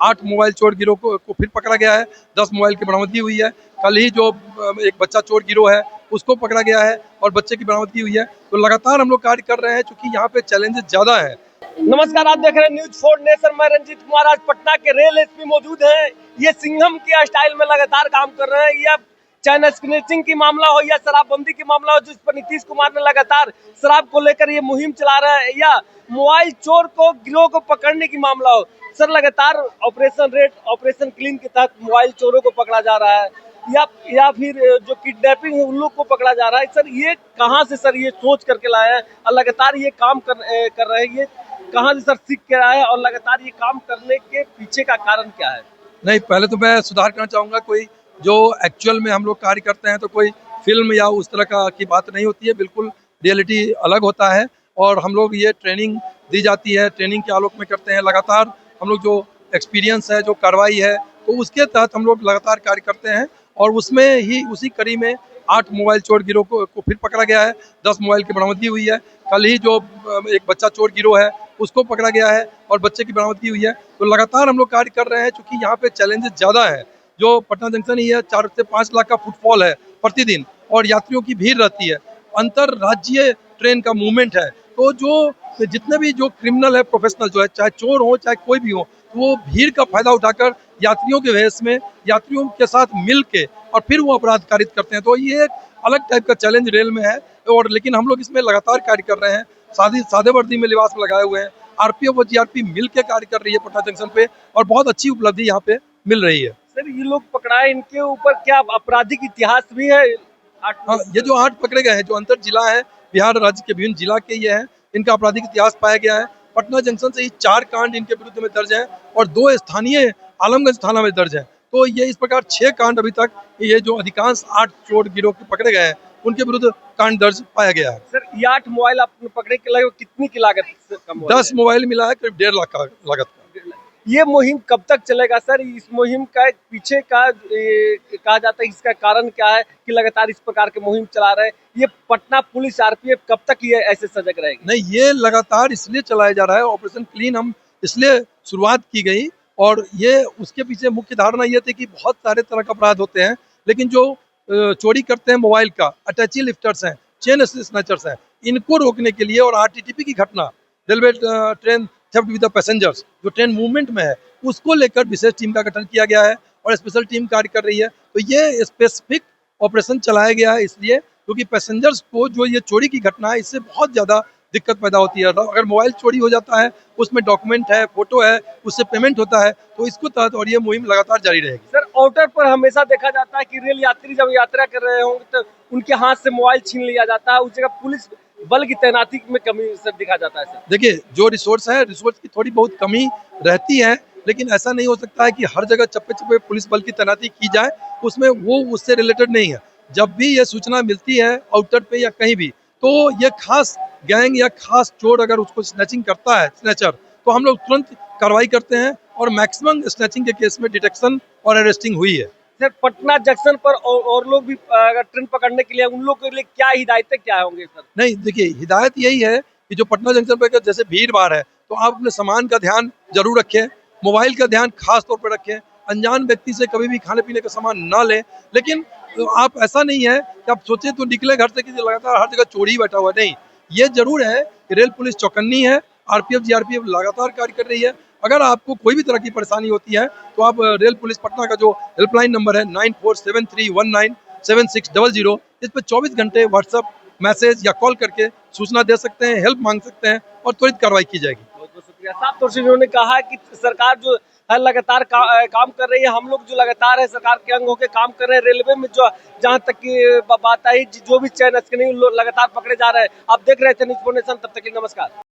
8 mobile चोर गिरोह को फिर पकड़ा गया है। 10 मोबाइल की बरामदगी हुई है। कल ही जो एक बच्चा चोर गिरोह है उसको पकड़ा गया है और बच्चे की बरामदगी हुई है। तो लगातार हम लोग कार्य कर रहे हैं क्योंकि यहाँ पे चैलेंजेस ज्यादा है। नमस्कार, आप देख रहे हैं न्यूज 4 नेशन। मैं रंजीत कुमार आज पटना के रेल एसपी मौजूद हैं। ये सिंघम के स्टाइल में लगातार काम कर रहे हैं। या चैन स्नैचिंग की मामला हो या शराबबंदी की मामला हो, जिस पर नीतीश कुमार ने लगातार शराब को लेकर ये मुहिम चला रहा है, या मोबाइल चोर को गिरोह को पकड़ने की मामला हो, सर लगातार ऑपरेशन रेड, ऑपरेशन क्लीन के तहत मोबाइल चोरों को पकड़ा जा रहा है, या फिर जो किडनैपिंग है उन लोग को पकड़ा जा रहा है। सर ये कहाँ से सर ये सोच करके लाए हैं और लगातार ये काम कर रहे हैं? ये कहाँ से सर सीख के आया है और लगातार ये काम करने के पीछे का कारण क्या है? नहीं, पहले तो मैं सुधार करना चाहूँगा, कोई जो एक्चुअल में हम लोग कार्य करते हैं तो कोई फिल्म या उस तरह की बात नहीं होती है। बिल्कुल रियलिटी अलग होता है और हम लोग ये ट्रेनिंग दी जाती है, ट्रेनिंग के आलोक में करते हैं। लगातार हम लोग जो एक्सपीरियंस है, जो कार्रवाई है, तो उसके तहत हम लोग लगातार कार्य करते हैं और उसमें ही उसी कड़ी में 8 मोबाइल चोर गिरोह को फिर पकड़ा गया है। 10 मोबाइल की बरामदगी हुई है। कल ही जो एक बच्चा चोर गिरोह है उसको पकड़ा गया है और बच्चे की बरामदगी हुई है। तो लगातार हम लोग कार्य कर रहे हैं क्योंकि यहाँ पे चैलेंजेस ज़्यादा है। जो पटना जंक्शन ही है, 4 से 5 लाख का फुटफॉल है प्रतिदिन और यात्रियों की भीड़ रहती है। अंतरराज्यीय ट्रेन का मूवमेंट है, तो जो जितने भी जो क्रिमिनल है, प्रोफेशनल जो है, चाहे चोर हो चाहे कोई भी हो, तो वो भीड़ का फायदा उठाकर यात्रियों के भेष में यात्रियों के साथ मिल के और फिर वो अपराध कारित करते हैं। तो ये एक अलग टाइप का चैलेंज रेल में है और लेकिन हम लोग इसमें लगातार कार्य कर रहे हैं। सादे वर्दी में लिबास में लगाए हुए हैं। आरपीएफ और जीआरपी मिल के कार्य कर रही है पटना जंक्शन पे और बहुत अच्छी उपलब्धि यहाँ पे मिल रही है। सर ये लोग पकड़ाए, इनके ऊपर क्या आपराधिक इतिहास भी है? हाँ, ये जो 8 पकड़े गए हैं, जो अंतर जिला है, बिहार राज्य के विभिन्न जिला के ये हैं, इनका आपराधिक इतिहास पाया गया है। पटना जंक्शन से ही 4 कांड इनके विरुद्ध में दर्ज हैं और 2 स्थानीय आलमगंज थाना में दर्ज हैं। तो ये इस प्रकार 6 कांड अभी तक ये जो अधिकांश 8 चोर गिरोह के पकड़े गए हैं उनके विरुद्ध कांड दर्ज पाया गया है। सर ये 8 मोबाइल आपने पकड़े के लगभग कितनी की लागत का? 10 मोबाइल मिला है, करीब 1.5 लाख का लागत का। ये मुहिम कब तक चलेगा सर? इस मुहिम का पीछे का कहा जाता है, इसका कारण क्या है कि लगातार इस प्रकार के मुहिम चला रहे हैं? ये पटना पुलिस आरपीएफ कब तक ये ऐसे सजग रहेगी? नहीं, ये लगातार इसलिए चलाया जा रहा है। ऑपरेशन क्लीन हम इसलिए शुरुआत की गई और ये उसके पीछे मुख्य धारणा ये थी कि बहुत सारे तरह का अपराध होते हैं, लेकिन जो चोरी करते हैं मोबाइल का, अटैची लिफ्टर्स हैं, चेन स्नैचर्स हैं, इनको रोकने के लिए और आरटीटीपी की घटना, railway train theft with the passengers, जो ट्रेन मूवमेंट में है, उसको लेकर विशेष टीम का गठन किया गया है और स्पेशल टीम कार्य कर रही है। तो ये स्पेसिफिक ऑपरेशन चलाया गया है इसलिए क्योंकि पैसेंजर्स को जो ये चोरी की घटना है इससे बहुत ज़्यादा दिक्कत पैदा होती है। अगर मोबाइल चोरी हो जाता है, उसमें डॉक्यूमेंट है, फोटो है, उससे पेमेंट होता है, तो इसको तहत और ये मुहिम लगातार जारी रहेगी। सर आउटर पर हमेशा देखा जाता है कि रेल यात्री जब यात्रा कर रहे होंगे तो उनके हाथ से मोबाइल छीन लिया जाता है, उस जगह पुलिस बल की तैनाती में कमी सर दिखा जाता है। सर देखिए, जो रिसोर्स है, रिसोर्स की थोड़ी बहुत कमी रहती है, लेकिन ऐसा नहीं हो सकता है कि हर जगह चप्पे चप्पे पुलिस बल की तैनाती की जाए, उसमें वो उससे रिलेटेड नहीं है। जब भी ये सूचना मिलती है आउटर पे या कहीं भी, तो ये खास गैंग या खास चोर अगर उसको स्नैचिंग करता है, स्नैचर, तो हम लोग तुरंत कार्रवाई करते हैं और मैक्सिमम स्नैचिंग के केस में डिटेक्शन और अरेस्टिंग हुई है। सर पटना जंक्शन पर और लोग भी अगर ट्रेन पकड़ने के लिए, उन लोग के लिए क्या हिदायतें क्या होंगे सर? नहीं, देखिए, हिदायत यही है कि जो पटना जंक्शन पर जैसे भीड़ भाड़ है, तो आप अपने सामान का ध्यान जरूर रखें, मोबाइल का ध्यान खास तौर पर रखें, अनजान व्यक्ति से कभी भी खाने पीने का सामान ना लें। लेकिन तो आप ऐसा नहीं है कि आप सोचे तो निकले घर से कि लगातार हर जगह चोरी बैठा हुआ, नहीं। ये जरूर है कि रेल पुलिस चौकन्नी है, आरपीएफ जीआरपीएफ लगातार कार्य कर रही है। अगर आपको कोई भी तरह की परेशानी होती है तो आप रेल पुलिस पटना का जो हेल्पलाइन नंबर है 9473197600, इस पर 24 घंटे व्हाट्सएप मैसेज या कॉल करके सूचना दे सकते हैं, हेल्प मांग सकते हैं और त्वरित कार्रवाई की जाएगी। बहुत बहुत शुक्रिया। साफ तौर से उन्होंने कहा कि सरकार जो है लगातार काम कर रही है, हम लोग जो लगातार है सरकार के अंग होकर काम कर रहे हैं। रेलवे में जो जहां तक की बात आई, जो भी चैन स्कैनिंग लगातार पकड़े जा रहे हैं। आप देख रहे थे न्यूज़ 4 नेशन, तब तक के लिए नमस्कार।